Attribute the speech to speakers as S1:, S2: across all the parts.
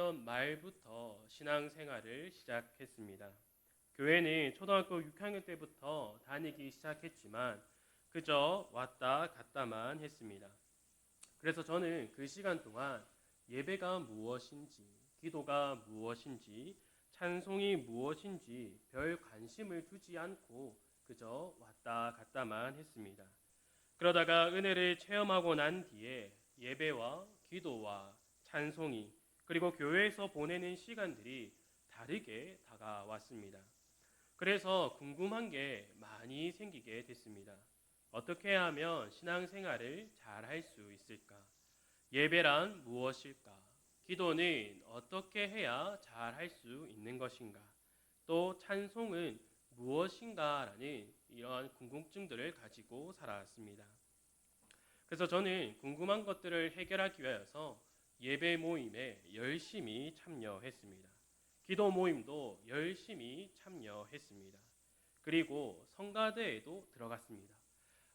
S1: 2000년 말부터 신앙생활을 시작했습니다. 교회는 초등학교 6학년 때부터 다니기 시작했지만 그저 왔다 갔다만 했습니다. 그래서 저는 그 시간 동안 예배가 무엇인지, 기도가 무엇인지, 찬송이 무엇인지 별 관심을 두지 않고 그저 왔다 갔다만 했습니다. 그러다가 은혜를 체험하고 난 뒤에 예배와 기도와 찬송이 그리고 교회에서 보내는 시간들이 다르게 다가왔습니다. 그래서 궁금한 게 많이 생기게 됐습니다. 어떻게 하면 신앙생활을 잘 할 수 있을까? 예배란 무엇일까? 기도는 어떻게 해야 잘 할 수 있는 것인가? 또 찬송은 무엇인가라는 이러한 궁금증들을 가지고 살아왔습니다. 그래서 저는 궁금한 것들을 해결하기 위해서 예배 모임에 열심히 참여했습니다. 기도 모임도 열심히 참여했습니다. 그리고 성가대에도 들어갔습니다.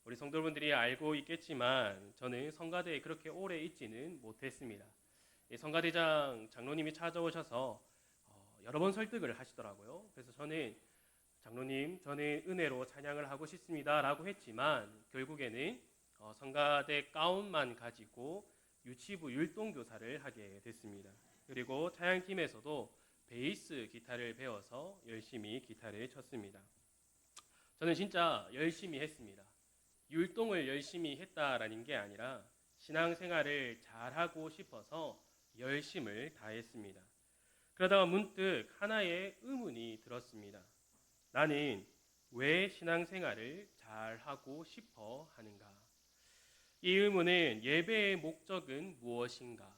S1: 우리 성도분들이 알고 있겠지만 저는 성가대에 그렇게 오래 있지는 못했습니다. 성가대장 장로님이 찾아오셔서 여러 번 설득을 하시더라고요. 그래서 저는 장로님, 저는 은혜로 찬양을 하고 싶습니다 라고 했지만 결국에는 성가대 가운만 가지고 유치부 율동교사를 하게 됐습니다. 그리고 찬양팀에서도 베이스 기타를 배워서 열심히 기타를 쳤습니다. 저는 진짜 열심히 했습니다. 율동을 열심히 했다라는 게 아니라 신앙생활을 잘하고 싶어서 열심을 다했습니다. 그러다가 문득 하나의 의문이 들었습니다. 나는 왜 신앙생활을 잘하고 싶어 하는가? 이 의문은 예배의 목적은 무엇인가?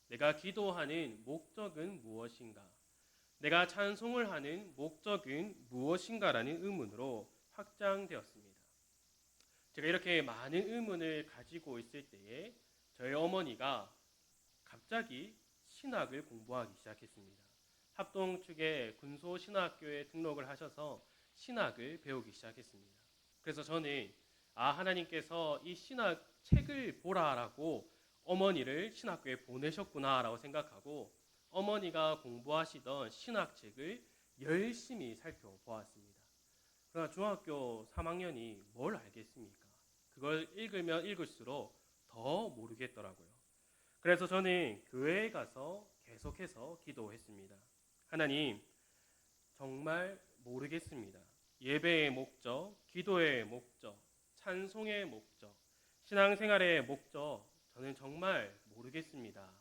S1: 내가 기도하는 목적은 무엇인가? 내가 찬송을 하는 목적은 무엇인가라는 의문으로 확장되었습니다. 제가 이렇게 많은 의문을 가지고 있을 때에 저희 어머니가 갑자기 신학을 공부하기 시작했습니다. 합동 측의 군소신학교에 등록을 하셔서 신학을 배우기 시작했습니다. 그래서 저는 하나님께서 이 신학 책을 보라라고 어머니를 신학교에 보내셨구나라고 생각하고 어머니가 공부하시던 신학책을 열심히 살펴보았습니다. 그러나 중학교 3학년이 뭘 알겠습니까? 그걸 읽으면 읽을수록 더 모르겠더라고요. 그래서 저는 교회에 가서 계속해서 기도했습니다. 하나님, 정말 모르겠습니다. 예배의 목적, 기도의 목적, 찬송의 목적, 신앙생활의 목적, 저는 정말 모르겠습니다.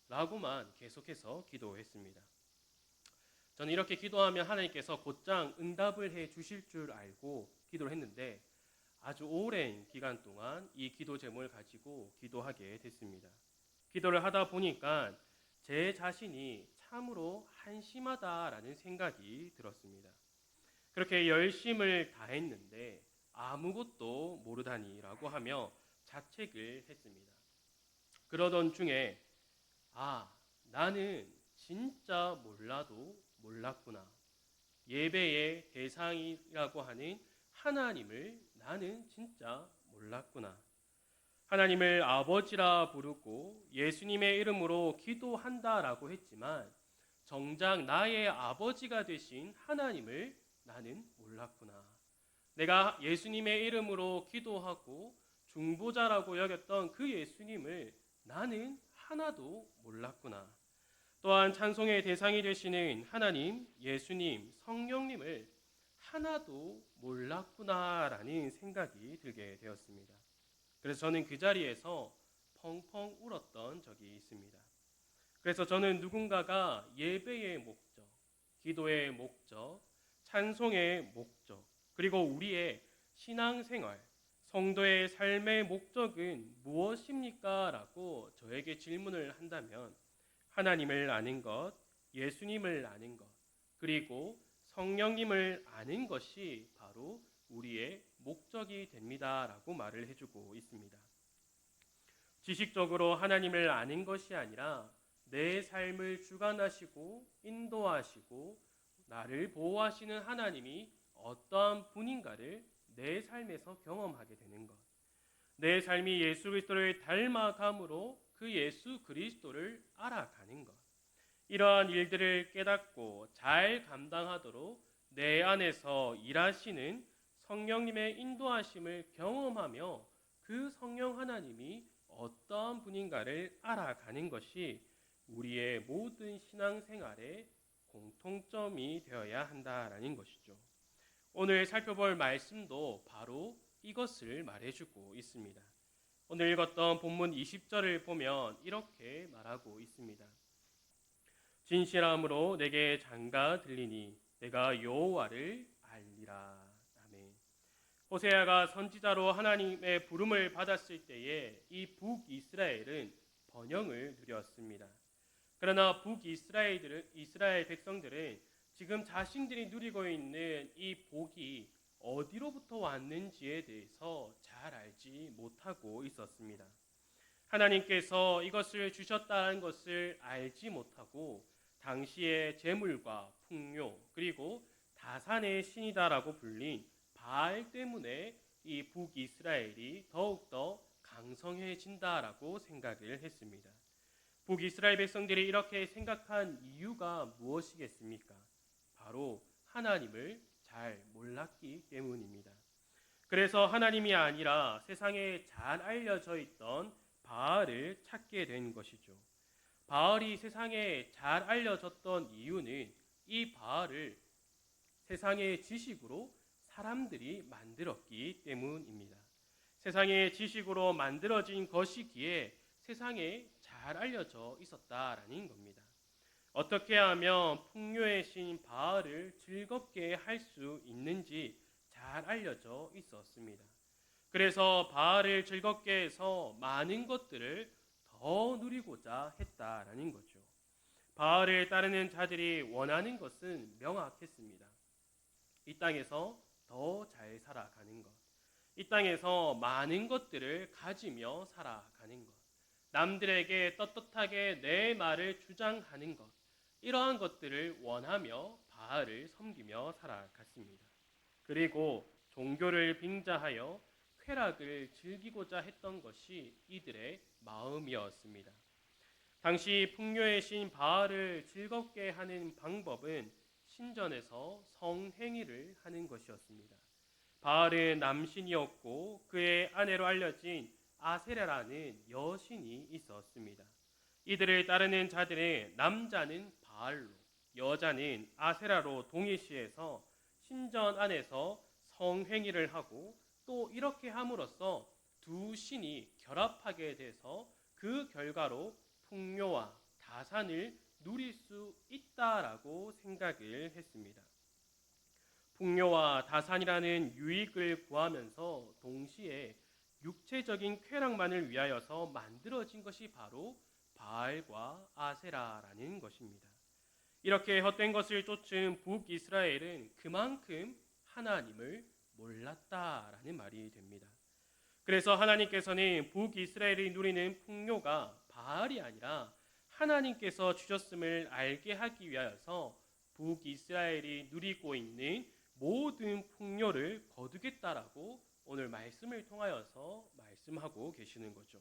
S1: 라고만 계속해서 기도했습니다. 저는 이렇게 기도하면 하나님께서 곧장 응답을 해 주실 줄 알고 기도를 했는데 아주 오랜 기간 동안 이 기도 제목을 가지고 기도하게 됐습니다. 기도를 하다 보니까 제 자신이 참으로 한심하다라는 생각이 들었습니다. 그렇게 열심을 다했는데 아무것도 모르다니라고 하며 자책을 했습니다. 그러던 중에 나는 진짜 몰라도 몰랐구나. 예배의 대상이라고 하는 하나님을 나는 진짜 몰랐구나. 하나님을 아버지라 부르고 예수님의 이름으로 기도한다라고 했지만 정작 나의 아버지가 되신 하나님을 나는 몰랐구나. 내가 예수님의 이름으로 기도하고 중보자라고 여겼던 그 예수님을 나는 하나도 몰랐구나. 또한 찬송의 대상이 되시는 하나님, 예수님, 성령님을 하나도 몰랐구나라는 생각이 들게 되었습니다. 그래서 저는 그 자리에서 펑펑 울었던 적이 있습니다. 그래서 저는 누군가가 예배의 목적, 기도의 목적, 찬송의 목적, 그리고 우리의 신앙생활, 성도의 삶의 목적은 무엇입니까? 라고 저에게 질문을 한다면 하나님을 아는 것, 예수님을 아는 것, 그리고 성령님을 아는 것이 바로 우리의 목적이 됩니다. 라고 말을 해주고 있습니다. 지식적으로 하나님을 아는 것이 아니라 내 삶을 주관하시고 인도하시고 나를 보호하시는 하나님이 어떠한 분인가를 내 삶에서 경험하게 되는 것. 내 삶이 예수 그리스도를 닮아감으로 그 예수 그리스도를 알아가는 것. 이러한 일들을 깨닫고 잘 감당하도록 내 안에서 일하시는 성령님의 인도하심을 경험하며 그 성령 하나님이 어떠한 분인가를 알아가는 것이 우리의 모든 신앙생활의 공통점이 되어야 한다라는 것이죠. 오늘 살펴볼 말씀도 바로 이것을 말해주고 있습니다. 오늘 읽었던 본문 20절을 보면 이렇게 말하고 있습니다. 진실함으로 내게 장가 들리니 내가 여호와를 알리라. 아멘. 호세아가 선지자로 하나님의 부름을 받았을 때에 이 북이스라엘은 번영을 누렸습니다. 그러나 이스라엘 백성들은 지금 자신들이 누리고 있는 이 복이 어디로부터 왔는지에 대해서 잘 알지 못하고 있었습니다. 하나님께서 이것을 주셨다는 것을 알지 못하고 당시의 재물과 풍요 그리고 다산의 신이다라고 불린 바알 때문에 이 북이스라엘이 더욱더 강성해진다라고 생각을 했습니다. 북이스라엘 백성들이 이렇게 생각한 이유가 무엇이겠습니까? 바로 하나님을 잘 몰랐기 때문입니다. 그래서 하나님이 아니라 세상에 잘 알려져 있던 바알을 찾게 된 것이죠. 바알이 세상에 잘 알려졌던 이유는 이 바알을 세상의 지식으로 사람들이 만들었기 때문입니다. 세상의 지식으로 만들어진 것이기에 세상에 잘 알려져 있었다라는 겁니다. 어떻게 하면 풍요의 신 바알을 즐겁게 할 수 있는지 잘 알려져 있었습니다. 그래서 바알을 즐겁게 해서 많은 것들을 더 누리고자 했다라는 거죠. 바알을 따르는 자들이 원하는 것은 명확했습니다. 이 땅에서 더 잘 살아가는 것, 이 땅에서 많은 것들을 가지며 살아가는 것, 남들에게 떳떳하게 내 말을 주장하는 것, 이러한 것들을 원하며 바알을 섬기며 살아갔습니다. 그리고 종교를 빙자하여 쾌락을 즐기고자 했던 것이 이들의 마음이었습니다. 당시 풍요의 신 바알을 즐겁게 하는 방법은 신전에서 성행위를 하는 것이었습니다. 바알은 남신이었고 그의 아내로 알려진 아세라라는 여신이 있었습니다. 이들을 따르는 자들의 남자는 바알로, 여자는 아세라로 동일시해서 신전 안에서 성행위를 하고 또 이렇게 함으로써 두 신이 결합하게 돼서 그 결과로 풍요와 다산을 누릴 수 있다라고 생각을 했습니다. 풍요와 다산이라는 유익을 구하면서 동시에 육체적인 쾌락만을 위하여서 만들어진 것이 바로 바알과 아세라라는 것입니다. 이렇게 헛된 것을 쫓은 북이스라엘은 그만큼 하나님을 몰랐다라는 말이 됩니다. 그래서 하나님께서는 북이스라엘이 누리는 풍요가 바알이 아니라 하나님께서 주셨음을 알게 하기 위하여서 북이스라엘이 누리고 있는 모든 풍요를 거두겠다라고 오늘 말씀을 통하여서 말씀하고 계시는 거죠.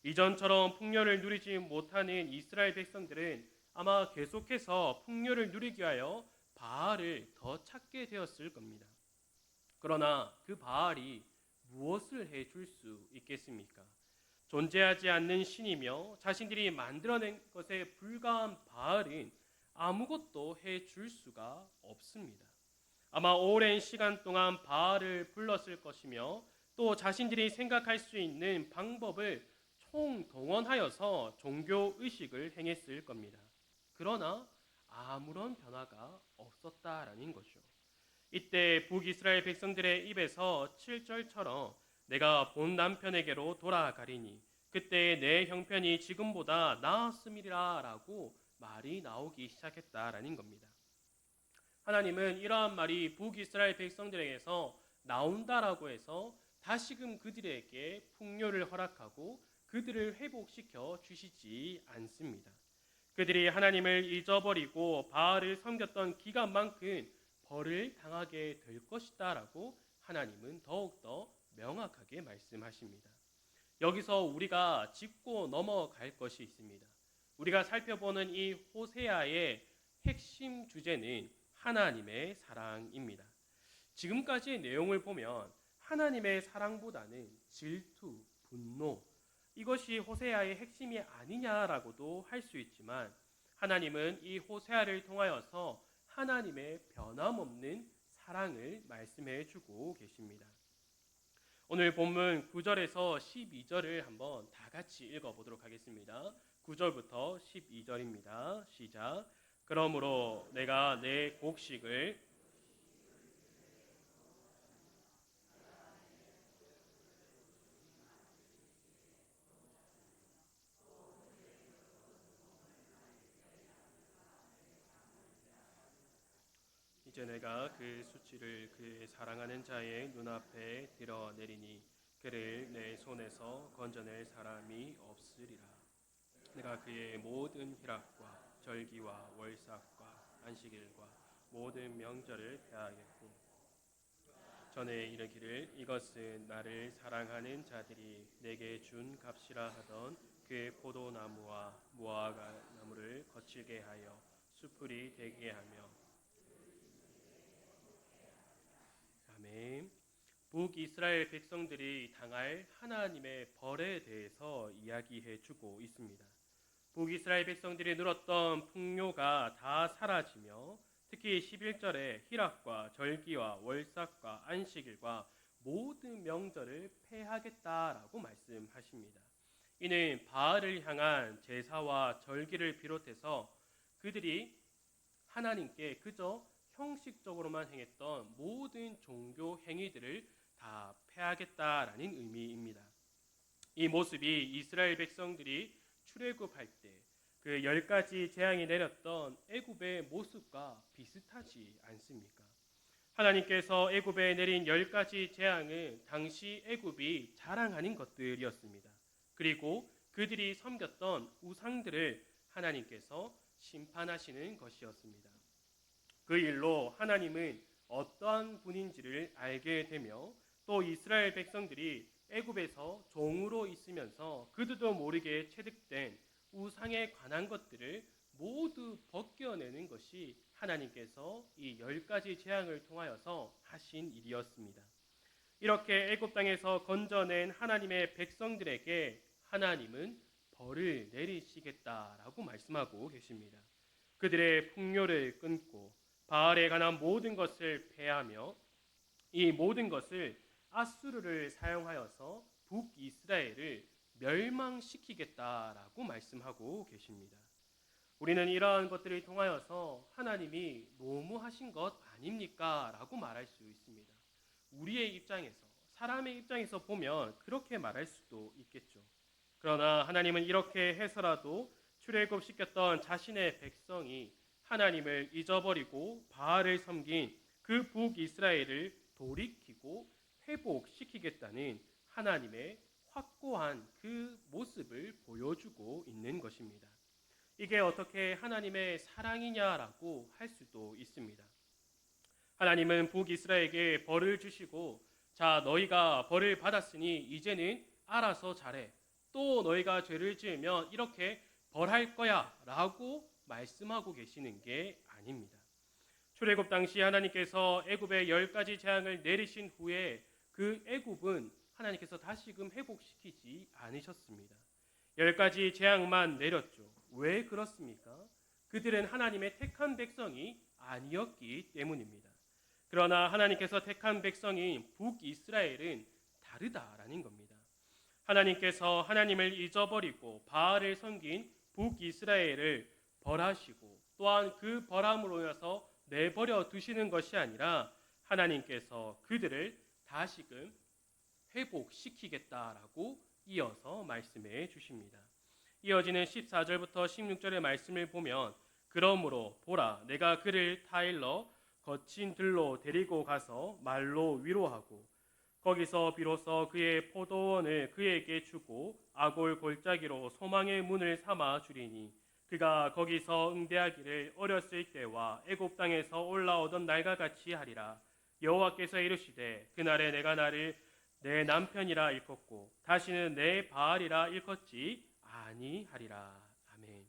S1: 이전처럼 풍요를 누리지 못하는 이스라엘 백성들은 아마 계속해서 풍요를 누리기 위하여 바알을 더 찾게 되었을 겁니다. 그러나 그 바알이 무엇을 해줄 수 있겠습니까? 존재하지 않는 신이며 자신들이 만들어낸 것에 불과한 바알은 아무것도 해줄 수가 없습니다. 아마 오랜 시간 동안 바알을 불렀을 것이며 또 자신들이 생각할 수 있는 방법을 총동원하여서 종교의식을 행했을 겁니다. 그러나 아무런 변화가 없었다라는 거죠. 이때 북이스라엘 백성들의 입에서 7절처럼 내가 본 남편에게로 돌아가리니 그때 내 형편이 지금보다 나았음이라 라고 말이 나오기 시작했다라는 겁니다. 하나님은 이러한 말이 북이스라엘 백성들에게서 나온다라고 해서 다시금 그들에게 풍요를 허락하고 그들을 회복시켜 주시지 않습니다. 그들이 하나님을 잊어버리고 바알을 섬겼던 기간만큼 벌을 당하게 될 것이다 라고 하나님은 더욱더 명확하게 말씀하십니다. 여기서 우리가 짚고 넘어갈 것이 있습니다. 우리가 살펴보는 이 호세아의 핵심 주제는 하나님의 사랑입니다. 지금까지의 내용을 보면 하나님의 사랑보다는 질투, 분노, 이것이 호세아의 핵심이 아니냐라고도 할 수 있지만 하나님은 이 호세아를 통하여서 하나님의 변함없는 사랑을 말씀해 주고 계십니다. 오늘 본문 9절에서 12절을 한번 다 같이 읽어보도록 하겠습니다. 9절부터 12절입니다. 시작. 그러므로 내가 내 곡식을 이제 내가 그 수치를 그의 사랑하는 자의 눈앞에 드러내리니 그를 내 손에서 건져낼 사람이 없으리라. 내가 그의 모든 희락과 절기와 월삭과 안식일과 모든 명절을 폐하겠고 전에 이르기를 이것은 나를 사랑하는 자들이 내게 준 값이라 하던 그 포도나무와 무화과 나무를 거칠게 하여 수풀이 되게 하며 아멘. 북이스라엘 백성들이 당할 하나님의 벌에 대해서 이야기해 주고 있습니다. 북이스라엘 백성들이 누렸던 풍요가 다 사라지며 특히 11절에 희락과 절기와 월삭과 안식일과 모든 명절을 폐하겠다라고 말씀하십니다. 이는 바알을 향한 제사와 절기를 비롯해서 그들이 하나님께 그저 형식적으로만 행했던 모든 종교 행위들을 다 폐하겠다라는 의미입니다. 이 모습이 이스라엘 백성들이 출애굽할 때 그 10가지 재앙이 내렸던 애굽의 모습과 비슷하지 않습니까? 하나님께서 애굽에 내린 10가지 재앙은 당시 애굽이 자랑하는 것들이었습니다. 그리고 그들이 섬겼던 우상들을 하나님께서 심판하시는 것이었습니다. 그 일로 하나님은 어떠한 분인지를 알게 되며 또 이스라엘 백성들이 애굽에서 종으로 있으면서 그들도 모르게 체득된 우상에 관한 것들을 모두 벗겨내는 것이 하나님께서 이 10가지 재앙을 통하여서 하신 일이었습니다. 이렇게 애굽 땅에서 건져낸 하나님의 백성들에게 하나님은 벌을 내리시겠다라고 말씀하고 계십니다. 그들의 풍요를 끊고 바알에 관한 모든 것을 폐하며 이 모든 것을 아수르를 사용하여서 북이스라엘을 멸망시키겠다라고 말씀하고 계십니다. 우리는 이러한 것들을 통하여서 하나님이 너무하신 것 아닙니까? 라고 말할 수 있습니다. 우리의 입장에서, 사람의 입장에서 보면 그렇게 말할 수도 있겠죠. 그러나 하나님은 이렇게 해서라도 출애굽시켰던 자신의 백성이 하나님을 잊어버리고 바알을 섬긴 그 북이스라엘을 돌이키고 회복시키겠다는 하나님의 확고한 그 모습을 보여주고 있는 것입니다. 이게 어떻게 하나님의 사랑이냐라고 할 수도 있습니다. 하나님은 북이스라엘에게 벌을 주시고 자 너희가 벌을 받았으니 이제는 알아서 잘해. 또 너희가 죄를 지으면 이렇게 벌할 거야 라고 말씀하고 계시는 게 아닙니다. 출애굽 당시 하나님께서 애굽에 10가지 재앙을 내리신 후에 그 애굽은 하나님께서 다시금 회복시키지 않으셨습니다. 10가지 재앙만 내렸죠. 왜 그렇습니까? 그들은 하나님의 택한 백성이 아니었기 때문입니다. 그러나 하나님께서 택한 백성인 북이스라엘은 다르다라는 겁니다. 하나님께서 하나님을 잊어버리고 바알을 섬긴 북이스라엘을 벌하시고 또한 그 벌함으로 인해서 내버려 두시는 것이 아니라 하나님께서 그들을 다시금 회복시키겠다라고 이어서 말씀해 주십니다. 이어지는 14절부터 16절의 말씀을 보면 그러므로 보라 내가 그를 타일러 거친 들로 데리고 가서 말로 위로하고 거기서 비로소 그의 포도원을 그에게 주고 아골 골짜기로 소망의 문을 삼아 주리니 그가 거기서 응대하기를 어렸을 때와 애굽 땅에서 올라오던 날과 같이 하리라. 여호와께서 이르시되 그날에 내가 나를 내 남편이라 일컫고 다시는 내 바알이라 일컫지 아니하리라. 아멘.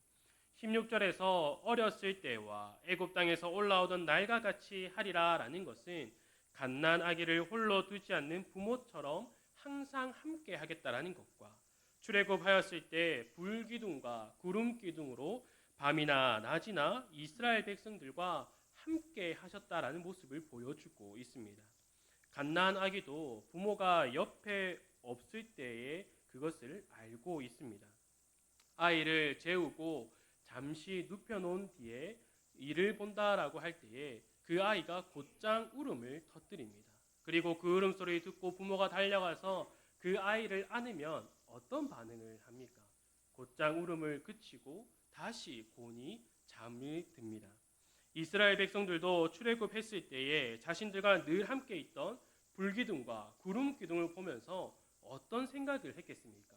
S1: 16절에서 어렸을 때와 애굽 땅에서 올라오던 날과 같이 하리라라는 것은 갓난 아기를 홀로 두지 않는 부모처럼 항상 함께 하겠다라는 것과 출애굽하였을 때 불기둥과 구름기둥으로 밤이나 낮이나 이스라엘 백성들과 함께 하셨다라는 모습을 보여주고 있습니다. 갓난 아기도 부모가 옆에 없을 때에 그것을 알고 있습니다. 아이를 재우고 잠시 눕혀놓은 뒤에 이를 본다라고 할 때에 그 아이가 곧장 울음을 터뜨립니다. 그리고 그 울음소리를 듣고 부모가 달려가서 그 아이를 안으면 어떤 반응을 합니까? 곧장 울음을 그치고 다시 곤히 잠이 듭니다. 이스라엘 백성들도 출애굽했을 때에 자신들과 늘 함께 있던 불기둥과 구름기둥을 보면서 어떤 생각을 했겠습니까?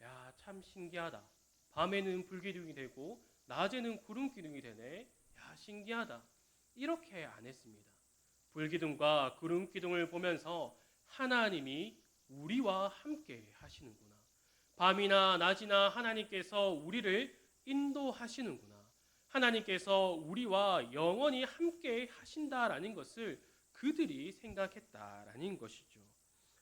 S1: 야, 참 신기하다. 밤에는 불기둥이 되고 낮에는 구름기둥이 되네. 야, 신기하다. 이렇게 안 했습니다. 불기둥과 구름기둥을 보면서 하나님이 우리와 함께 하시는구나. 밤이나 낮이나 하나님께서 우리를 인도하시는구나. 하나님께서 우리와 영원히 함께 하신다라는 것을 그들이 생각했다라는 것이죠.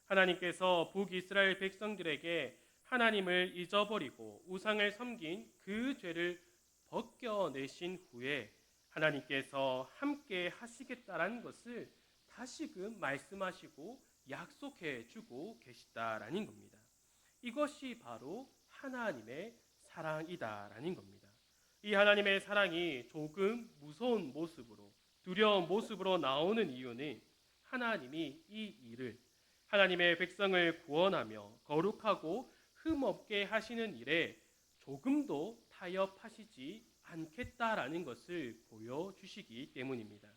S1: 하나님께서 북이스라엘 백성들에게 하나님을 잊어버리고 우상을 섬긴 그 죄를 벗겨내신 후에 하나님께서 함께 하시겠다라는 것을 다시금 말씀하시고 약속해 주고 계시다라는 겁니다. 이것이 바로 하나님의 사랑이다라는 겁니다. 이 하나님의 사랑이 조금 무서운 모습으로, 두려운 모습으로 나오는 이유는 하나님이 이 일을, 하나님의 백성을 구원하며 거룩하고 흠없게 하시는 일에 조금도 타협하시지 않겠다라는 것을 보여주시기 때문입니다.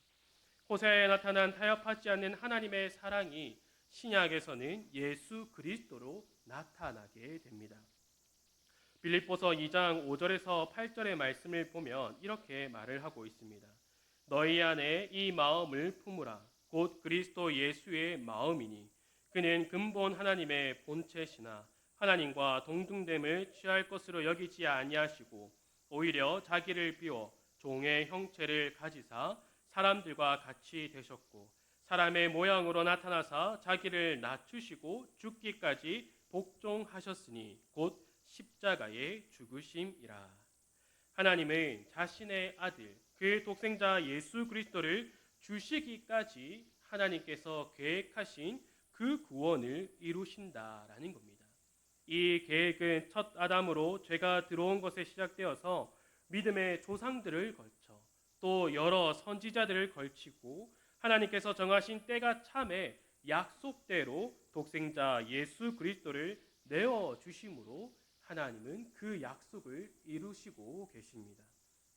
S1: 호세아에 나타난 타협하지 않는 하나님의 사랑이 신약에서는 예수 그리스도로 나타나게 됩니다. 빌립보서 2장 5절에서 8절의 말씀을 보면 이렇게 말을 하고 있습니다. 너희 안에 이 마음을 품으라. 곧 그리스도 예수의 마음이니 그는 근본 하나님의 본체시나 하나님과 동등됨을 취할 것으로 여기지 아니하시고 오히려 자기를 비워 종의 형체를 가지사 사람들과 같이 되셨고 사람의 모양으로 나타나사 자기를 낮추시고 죽기까지 복종하셨으니 곧 십자가의 죽으심이라. 하나님은 자신의 아들 그 독생자 예수 그리스도를 주시기까지 하나님께서 계획하신 그 구원을 이루신다라는 겁니다. 이 계획은 첫 아담으로 죄가 들어온 것에 시작되어서 믿음의 조상들을 걸쳐 또 여러 선지자들을 걸치고 하나님께서 정하신 때가 참에 약속대로 독생자 예수 그리스도를 내어주심으로 하나님은 그 약속을 이루시고 계십니다.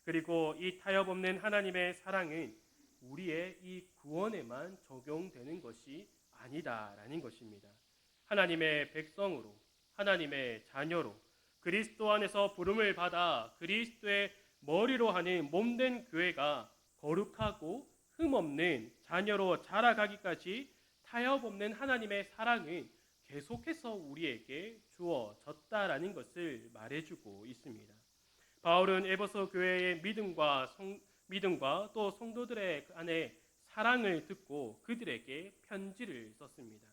S1: 그리고 이 타협 없는 하나님의 사랑은 우리의 이 구원에만 적용되는 것이 아니다라는 것입니다. 하나님의 백성으로, 하나님의 자녀로, 그리스도 안에서 부름을 받아 그리스도의 머리로 하는 몸된 교회가 거룩하고 흠없는 자녀로 자라가기까지 타협 없는 하나님의 사랑은 계속해서 우리에게 주어졌다라는 것을 말해주고 있습니다. 바울은 에베소 교회의 믿음과 또 성도들의 안에 사랑을 듣고 그들에게 편지를 썼습니다.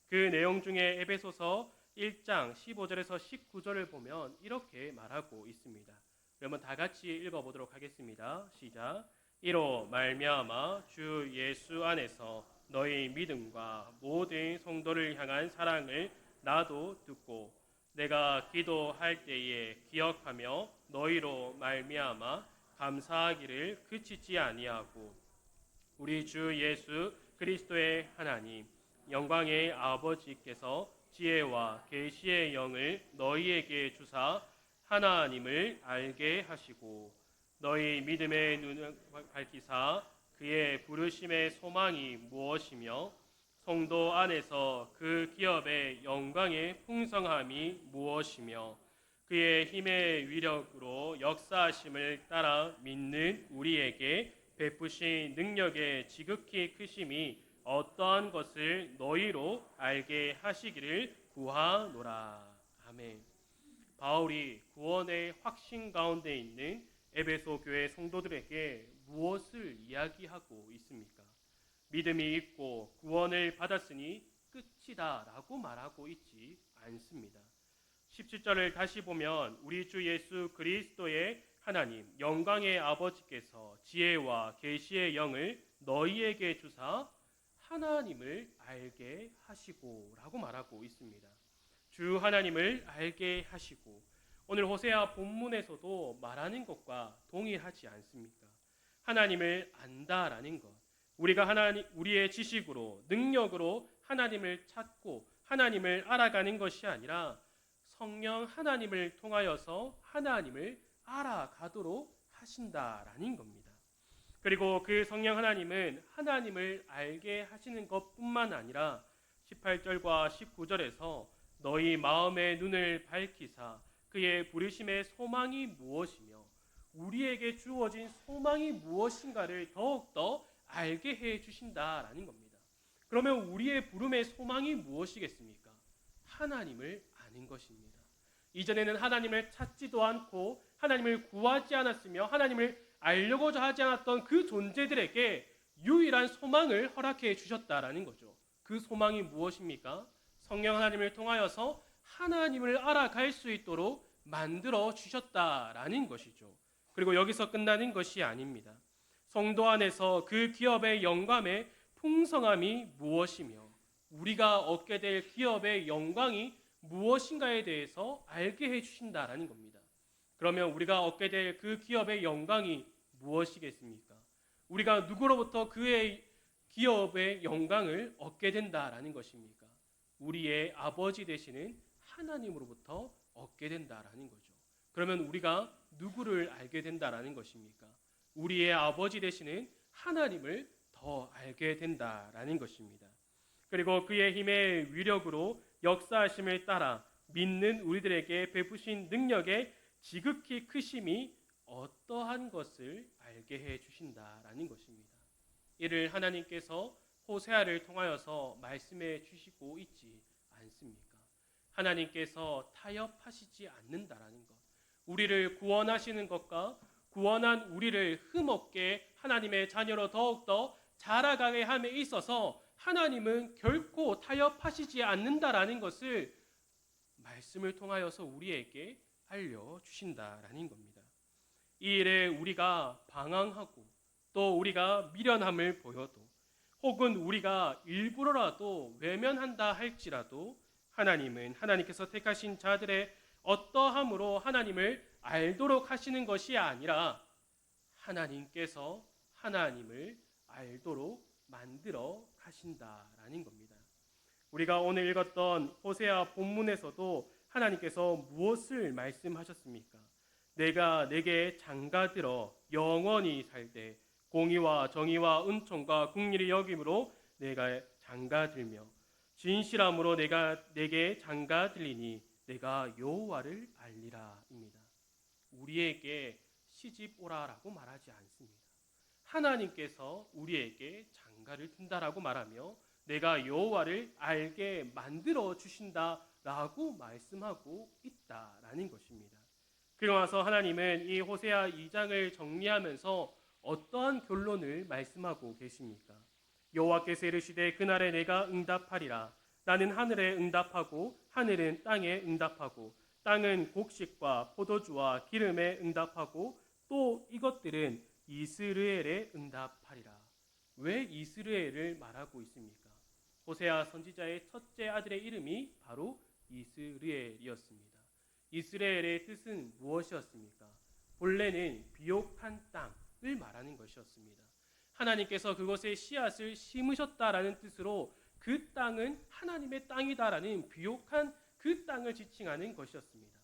S1: 그 내용 중에 에베소서 1장 15절에서 19절을 보면 이렇게 말하고 있습니다. 그러면 다 같이 읽어보도록 하겠습니다. 시작. 이로 말미암아 주 예수 안에서 너희 믿음과 모든 성도를 향한 사랑을 나도 듣고 내가 기도할 때에 기억하며 너희로 말미암아 감사하기를 그치지 아니하고 우리 주 예수 그리스도의 하나님 영광의 아버지께서 지혜와 계시의 영을 너희에게 주사 하나님을 알게 하시고 너희 믿음의 눈을 밝히사 그의 부르심의 소망이 무엇이며 성도 안에서 그 기업의 영광의 풍성함이 무엇이며 그의 힘의 위력으로 역사하심을 따라 믿는 우리에게 베푸신 능력의 지극히 크심이 어떠한 것을 너희로 알게 하시기를 구하노라. 아멘. 바울이 구원의 확신 가운데 있는 에베소 교회 성도들에게 무엇을 이야기하고 있습니까? 믿음이 있고 구원을 받았으니 끝이다라고 말하고 있지 않습니다. 17절을 다시 보면 우리 주 예수 그리스도의 하나님 영광의 아버지께서 지혜와 계시의 영을 너희에게 주사 하나님을 알게 하시고 라고 말하고 있습니다. 주 하나님을 알게 하시고, 오늘 호세아 본문에서도 말하는 것과 동일하지 않습니까? 하나님을 안다라는 것, 우리가 우리의 지식으로 능력으로 하나님을 찾고 하나님을 알아가는 것이 아니라 성령 하나님을 통하여서 하나님을 알아가도록 하신다라는 겁니다. 그리고 그 성령 하나님은 하나님을 알게 하시는 것뿐만 아니라 18절과 19절에서 너희 마음의 눈을 밝히사 그의 부르심의 소망이 무엇이며 우리에게 주어진 소망이 무엇인가를 더욱더 알게 해 주신다라는 겁니다. 그러면 우리의 부름의 소망이 무엇이겠습니까? 하나님을 아는 것입니다. 이전에는 하나님을 찾지도 않고 하나님을 구하지 않았으며 하나님을 알려고자 하지 않았던 그 존재들에게 유일한 소망을 허락해 주셨다라는 거죠. 그 소망이 무엇입니까? 성령 하나님을 통하여서 하나님을 알아갈 수 있도록 만들어 주셨다라는 것이죠. 그리고 여기서 끝나는 것이 아닙니다. 성도 안에서 그 기업의 영감의 풍성함이 무엇이며 우리가 얻게 될 기업의 영광이 무엇인가에 대해서 알게 해주신다라는 겁니다. 그러면 우리가 얻게 될 그 기업의 영광이 무엇이겠습니까? 우리가 누구로부터 그의 기업의 영광을 얻게 된다라는 것입니까? 우리의 아버지 되시는 하나님으로부터 얻게 된다라는 거죠. 그러면 우리가 누구를 알게 된다라는 것입니까? 우리의 아버지 되시는 하나님을 더 알게 된다라는 것입니다. 그리고 그의 힘의 위력으로 역사하심을 따라 믿는 우리들에게 베푸신 능력의 지극히 크심이 어떠한 것을 알게 해 주신다라는 것입니다. 이를 하나님께서 호세아를 통하여서 말씀해 주시고 있지 않습니까? 하나님께서 타협하시지 않는다라는 것, 우리를 구원하시는 것과 구원한 우리를 흠없게 하나님의 자녀로 더욱더 자라가게 함에 있어서 하나님은 결코 타협하시지 않는다라는 것을 말씀을 통하여서 우리에게 알려주신다라는 겁니다. 이 일에 우리가 방황하고 또 우리가 미련함을 보여도 혹은 우리가 일부러라도 외면한다 할지라도 하나님은 하나님께서 택하신 자들의 어떠함으로 하나님을 알도록 하시는 것이 아니라 하나님께서 하나님을 알도록 만들어 가신다라는 겁니다. 우리가 오늘 읽었던 호세아 본문에서도 하나님께서 무엇을 말씀하셨습니까? 내가 내게 장가들어 영원히 살되 공의와 정의와 은총과 긍휼이 여김으로 내가 장가들며 진실함으로 내가 내게 장가들리니 내가 여호와를 알리라입니다. 우리에게 시집 오라라고 말하지 않습니다. 하나님께서 우리에게 장가를 든다라고 말하며 내가 여호와를 알게 만들어 주신다라고 말씀하고 있다라는 것입니다. 그러고 나서 하나님은 이 호세아 2장을 정리하면서 어떠한 결론을 말씀하고 계십니까? 여호와께서 이르시되 그날에 내가 응답하리라. 나는 하늘에 응답하고 하늘은 땅에 응답하고 땅은 곡식과 포도주와 기름에 응답하고 또 이것들은 이스라엘에 응답하리라. 왜 이스라엘을 말하고 있습니까? 호세아 선지자의 첫째 아들의 이름이 바로 이스라엘이었습니다. 이스라엘의 뜻은 무엇이었습니까? 본래는 비옥한 땅을 말하는 것이었습니다. 하나님께서 그곳에 씨앗을 심으셨다라는 뜻으로 그 땅은 하나님의 땅이다라는 비옥한 그 땅을 지칭하는 것이었습니다.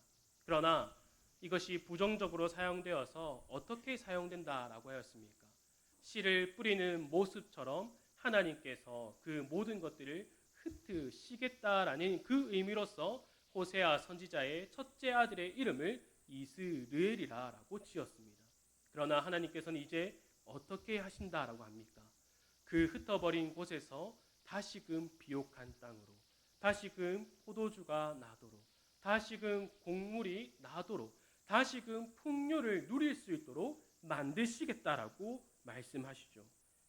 S1: 그러나 이것이 부정적으로 사용되어서 어떻게 사용된다라고 하였습니까? 씨를 뿌리는 모습처럼 하나님께서 그 모든 것들을 흩으시겠다라는 그 의미로서 호세아 선지자의 첫째 아들의 이름을 이스라엘이라고 지었습니다. 그러나 하나님께서는 이제 어떻게 하신다라고 합니까? 그 흩어버린 곳에서 다시금 비옥한 땅으로, 다시금 포도주가 나도록, 다시금 곡물이 나도록, 다시금 풍요를 누릴 수 있도록 만드시겠다라고 말씀하시죠.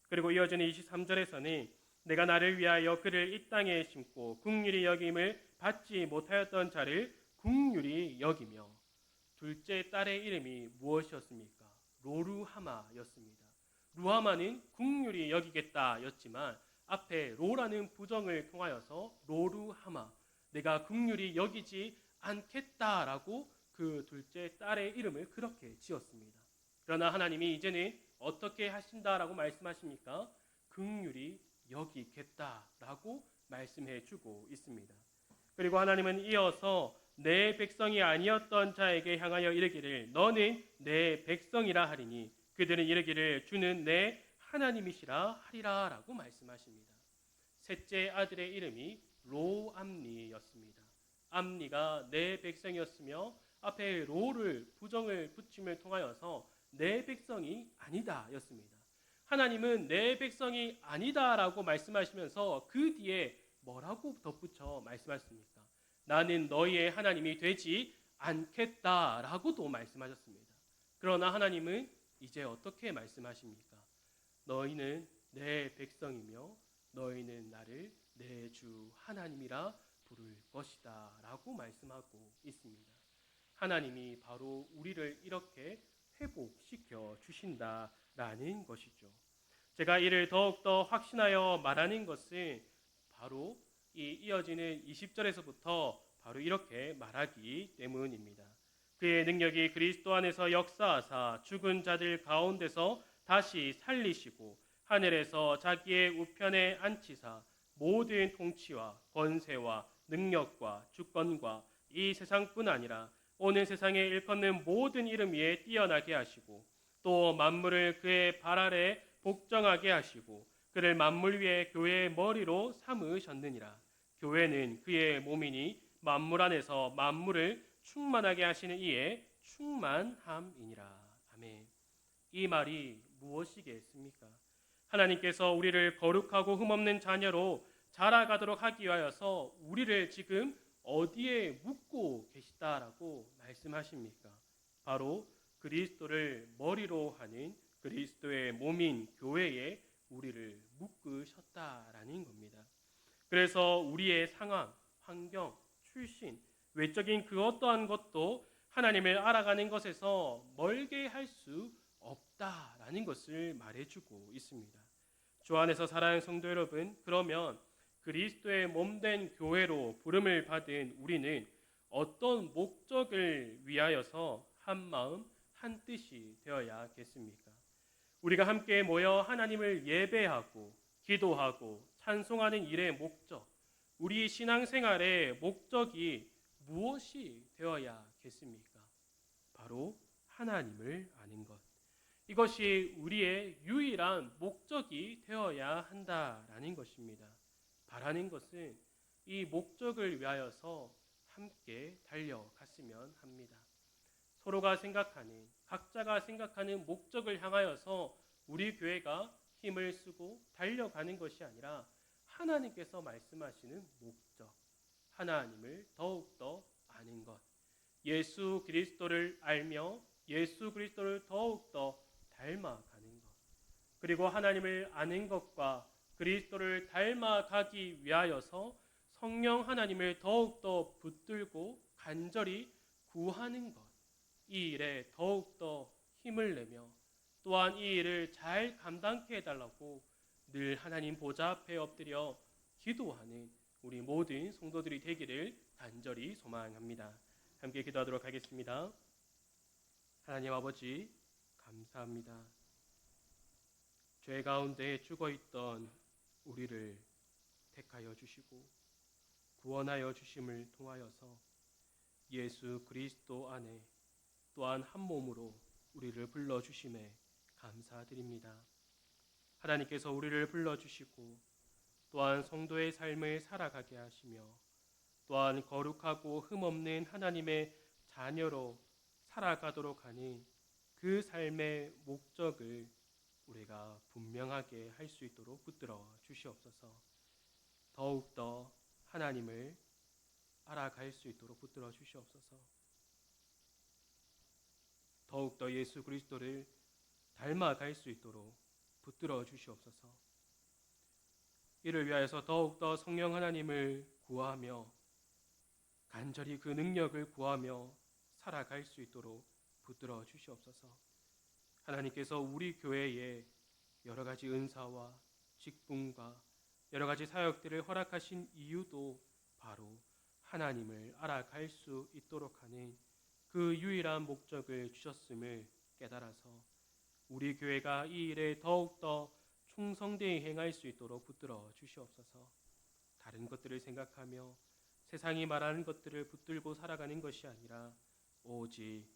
S1: 그리고 이어지는 23절에서는 내가 나를 위하여 그를 이 땅에 심고 긍휼히 여김을 받지 못하였던 자를 긍휼히 여기며, 둘째 딸의 이름이 무엇이었습니까? 로루하마였습니다. 루하마는 긍휼히 여기겠다였지만 앞에 로라는 부정을 통하여서 로루하마, 내가 긍휼히 여기지 않겠다라고 그 둘째 딸의 이름을 그렇게 지었습니다. 그러나 하나님이 이제는 어떻게 하신다라고 말씀하십니까? 긍휼히 여기겠다라고 말씀해 주고 있습니다. 그리고 하나님은 이어서 내 백성이 아니었던 자에게 향하여 이르기를 너는 내 백성이라 하리니 그들은 이르기를 주는 내 하나님이시라 하리라 라고 말씀하십니다. 셋째 아들의 이름이 로암니였습니다. 암니가 내 백성이었으며 앞에 로를 부정을 붙임을 통하여서 내 백성이 아니다 였습니다. 하나님은 내 백성이 아니다라고 말씀하시면서 그 뒤에 뭐라고 덧붙여 말씀하십니까? 나는 너희의 하나님이 되지 않겠다라고도 말씀하셨습니다. 그러나 하나님은 이제 어떻게 말씀하십니까? 너희는 내 백성이며 너희는 나를 내 주 하나님이라 부를 것이다 라고 말씀하고 있습니다. 하나님이 바로 우리를 이렇게 회복시켜 주신다라는 것이죠. 제가 이를 더욱더 확신하여 말하는 것은 바로 이 이어지는 20절에서부터 바로 이렇게 말하기 때문입니다. 그의 능력이 그리스도 안에서 역사하사 죽은 자들 가운데서 다시 살리시고 하늘에서 자기의 우편에 앉히사 모든 통치와 권세와 능력과 주권과 이 세상뿐 아니라 오는 세상에 일컫는 모든 이름 위에 뛰어나게 하시고 또 만물을 그의 발 아래 복종하게 하시고 그를 만물 위에 교회의 머리로 삼으셨느니라. 교회는 그의 몸이니 만물 안에서 만물을 충만하게 하시는 이의 충만함이니라. 아멘. 이 말이 무엇이겠습니까? 하나님께서 우리를 거룩하고 흠없는 자녀로 자라가도록 하기 위하여서 우리를 지금 어디에 묻고 계시다라고 말씀하십니까? 바로 그리스도를 머리로 하는 그리스도의 몸인 교회에 우리를 묶으셨다라는 겁니다. 그래서 우리의 상황, 환경, 출신, 외적인 그 어떠한 것도 하나님을 알아가는 것에서 멀게 할 수 없다라는 것을 말해주고 있습니다. 주 안에서 사랑하는 성도 여러분, 그러면 그리스도의 몸된 교회로 부름을 받은 우리는 어떤 목적을 위하여서 한 마음 한 뜻이 되어야겠습니까? 우리가 함께 모여 하나님을 예배하고 기도하고 찬송하는 일의 목적, 우리 신앙생활의 목적이 무엇이 되어야겠습니까? 바로 하나님을 아는 것. 이것이 우리의 유일한 목적이 되어야 한다라는 것입니다. 바라는 것은 이 목적을 위하여서 함께 달려갔으면 합니다. 서로가 생각하는, 각자가 생각하는 목적을 향하여서 우리 교회가 힘을 쓰고 달려가는 것이 아니라 하나님께서 말씀하시는 목적, 하나님을 더욱더 아는 것, 예수 그리스도를 알며 예수 그리스도를 더욱더 닮아가는 것, 그리고 하나님을 아는 것과 그리스도를 닮아가기 위하여서 성령 하나님을 더욱더 붙들고 간절히 구하는 것, 이 일에 더욱더 힘을 내며 또한 이 일을 잘 감당케 해달라고 늘 하나님 보좌 앞에 엎드려 기도하는 우리 모든 성도들이 되기를 간절히 소망합니다. 함께 기도하도록 하겠습니다. 하나님 아버지, 감사합니다. 죄 가운데 죽어있던 우리를 택하여 주시고 구원하여 주심을 통하여서 예수 그리스도 안에 또한 한 몸으로 우리를 불러주심에 감사드립니다. 하나님께서 우리를 불러주시고 또한 성도의 삶을 살아가게 하시며 또한 거룩하고 흠없는 하나님의 자녀로 살아가도록 하는 그 삶의 목적을 우리가 분명하게 할 수 있도록 붙들어 주시옵소서. 더욱더 하나님을 알아갈 수 있도록 붙들어 주시옵소서. 더욱더 예수 그리스도를 닮아갈 수 있도록 붙들어 주시옵소서. 이를 위하여서 더욱더 성령 하나님을 구하며 간절히 그 능력을 구하며 살아갈 수 있도록 붙들어 주시옵소서. 하나님께서 우리 교회에 여러 가지 은사와 직분과 여러 가지 사역들을 허락하신 이유도 바로 하나님을 알아갈 수 있도록 하는 그 유일한 목적을 주셨음을 깨달아서 우리 교회가 이 일에 더욱더 충성되이 행할 수 있도록 붙들어 주시옵소서. 다른 것들을 생각하며 세상이 말하는 것들을 붙들고 살아가는 것이 아니라 오직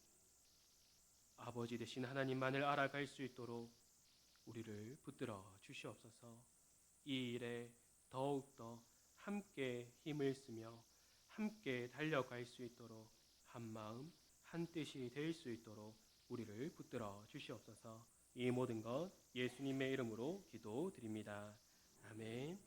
S1: 아버지 되신 하나님만을 알아갈 수 있도록 우리를 붙들어 주시옵소서. 이 일에 더욱더 함께 힘을 쓰며 함께 달려갈 수 있도록 한마음 한뜻이 될 수 있도록 우리를 붙들어 주시옵소서. 이 모든 것 예수님의 이름으로 기도드립니다. 아멘.